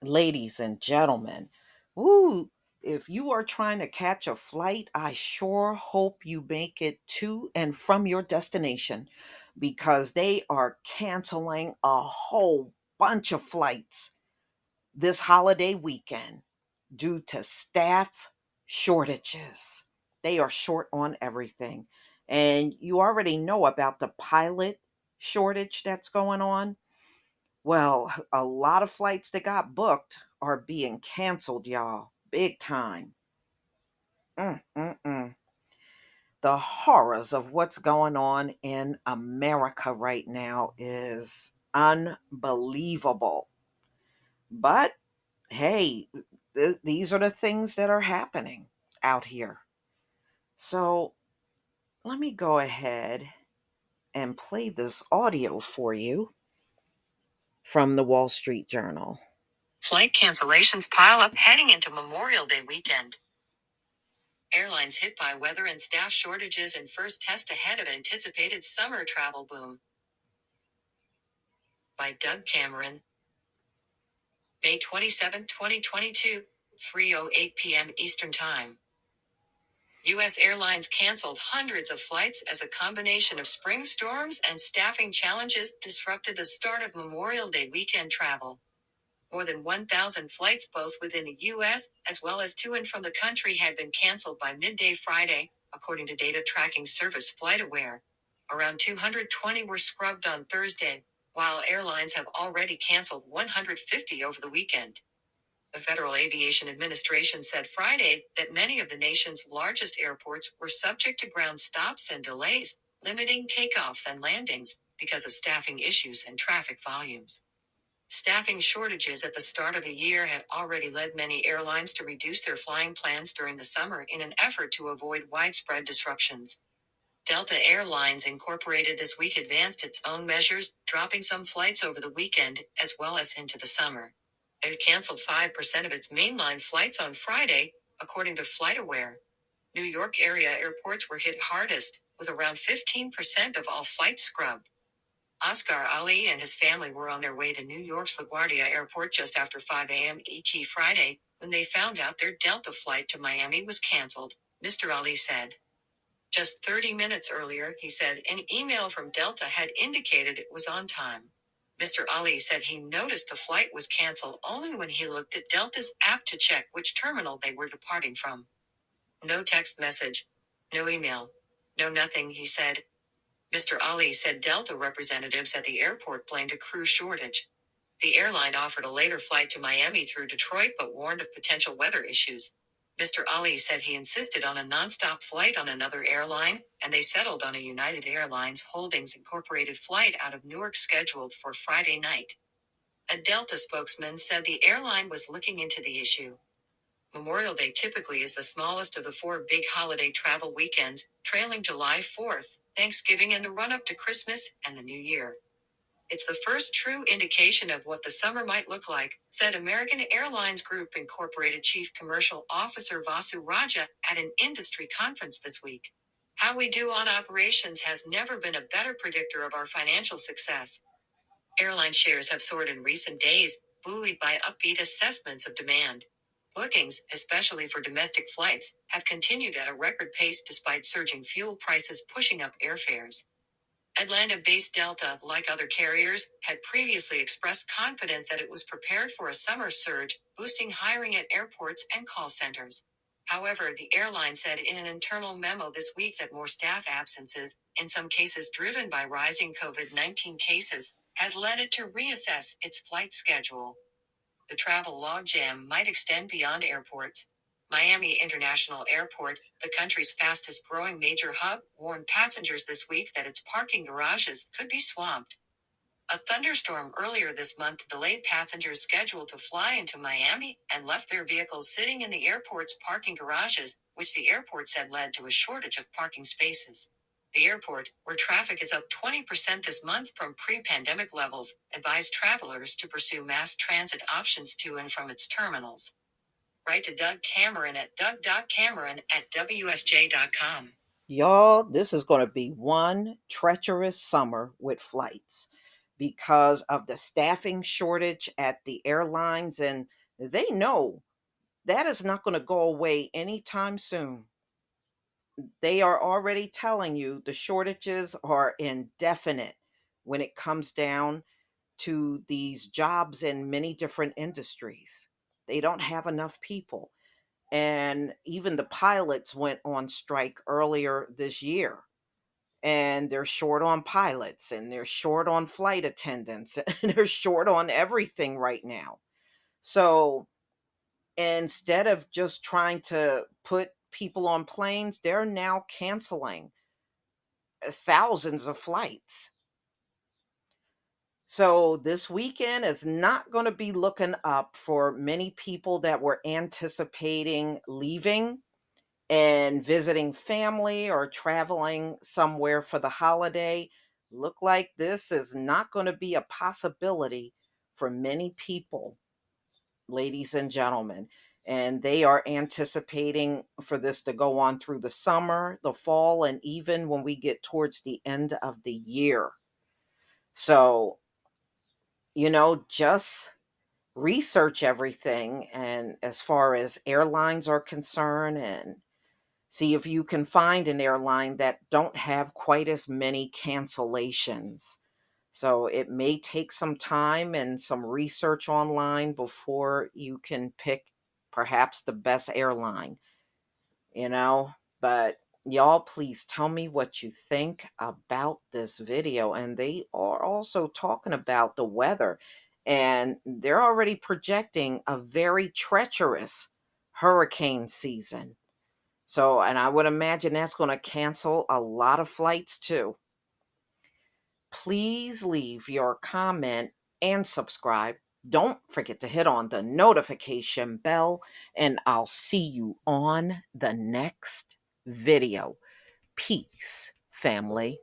Ladies and gentlemen, woo, if you are trying to catch a flight, I sure hope you make it to and from your destination because they are canceling a whole bunch of flights this holiday weekend due to staff shortages. They are short on everything. And you already know about the pilot shortage that's going on. Well, a lot of flights that got booked are being canceled, y'all. Big time. Mm-mm-mm. The horrors of what's going on in America right now is unbelievable. But hey, these are the things that are happening out here. So let me go ahead and play this audio for you from the Wall Street Journal. Flight cancellations pile up heading into Memorial Day weekend. Airlines hit by weather and staff shortages and first test ahead of anticipated summer travel boom. By Doug Cameron. May 27, 2022, 3:08 p.m. Eastern Time. U.S. Airlines canceled hundreds of flights as a combination of spring storms and staffing challenges disrupted the start of Memorial Day weekend travel. More than 1,000 flights both within the U.S. as well as to and from the country had been canceled by midday Friday, according to data tracking service FlightAware. Around 220 were scrubbed on Thursday, while airlines have already canceled 150 over the weekend. The Federal Aviation Administration said Friday that many of the nation's largest airports were subject to ground stops and delays, limiting takeoffs and landings because of staffing issues and traffic volumes. Staffing shortages at the start of the year had already led many airlines to reduce their flying plans during the summer in an effort to avoid widespread disruptions. Delta Airlines Incorporated this week advanced its own measures, dropping some flights over the weekend as well as into the summer. It canceled 5% of its mainline flights on Friday, according to FlightAware. New York area airports were hit hardest, with around 15% of all flights scrubbed. Oscar Ali and his family were on their way to New York's LaGuardia Airport just after 5 a.m. ET Friday when they found out their Delta flight to Miami was canceled, Mr. Ali said. Just 30 minutes earlier, he said, an email from Delta had indicated it was on time. Mr. Ali said he noticed the flight was canceled only when he looked at Delta's app to check which terminal they were departing from. No text message. No email. No nothing, he said. Mr. Ali said Delta representatives at the airport blamed a crew shortage. The airline offered a later flight to Miami through Detroit but warned of potential weather issues. Mr. Ali said he insisted on a nonstop flight on another airline, and they settled on a United Airlines Holdings Incorporated flight out of Newark scheduled for Friday night. A Delta spokesman said the airline was looking into the issue. Memorial Day typically is the smallest of the four big holiday travel weekends, trailing July 4th, Thanksgiving and the run-up to Christmas and the New Year. It's the first true indication of what the summer might look like, said American Airlines Group Incorporated Chief Commercial Officer Vasu Raja at an industry conference this week. How we do on operations has never been a better predictor of our financial success. Airline shares have soared in recent days, buoyed by upbeat assessments of demand. Bookings, especially for domestic flights, have continued at a record pace despite surging fuel prices pushing up airfares. Atlanta-based Delta, like other carriers, had previously expressed confidence that it was prepared for a summer surge, boosting hiring at airports and call centers. However, the airline said in an internal memo this week that more staff absences, in some cases driven by rising COVID-19 cases, had led it to reassess its flight schedule. The travel logjam might extend beyond airports. Miami International Airport, the country's fastest growing major hub, warned passengers this week that its parking garages could be swamped. A thunderstorm earlier this month delayed passengers scheduled to fly into Miami and left their vehicles sitting in the airport's parking garages, which the airport said led to a shortage of parking spaces. The airport, where traffic is up 20% this month from pre-pandemic levels, advised travelers to pursue mass transit options to and from its terminals. Write to Doug Cameron at doug.cameron@wsj.com. Y'all, this is going to be one treacherous summer with flights. because of the staffing shortage at the airlines. And they know that is not going to go away anytime soon. They are already telling you the shortages are indefinite when it comes down to these jobs in many different industries. They don't have enough people. And even the pilots went on strike earlier this year. And they're short on pilots, and they're short on flight attendants, and they're short on everything right now. So instead of just trying to put people on planes, they're now canceling thousands of flights. So this weekend is not going to be looking up for many people that were anticipating leaving and visiting family or traveling somewhere for the holiday. Look like this is not going to be a possibility for many people, ladies and gentlemen. And they are anticipating for this to go on through the summer, the fall, and even when we get towards the end of the year. So, just research everything, and as far as airlines are concerned, and see if you can find an airline that don't have quite as many cancellations. So it may take some time and some research online before you can pick perhaps the best airline, you know? But y'all, please tell me what you think about this video. And they are also talking about the weather, and they're already projecting a very treacherous hurricane season. So, and I would imagine that's going to cancel a lot of flights too. Please leave your comment and subscribe. Don't forget to hit on the notification bell, and I'll see you on the next video. Peace, family.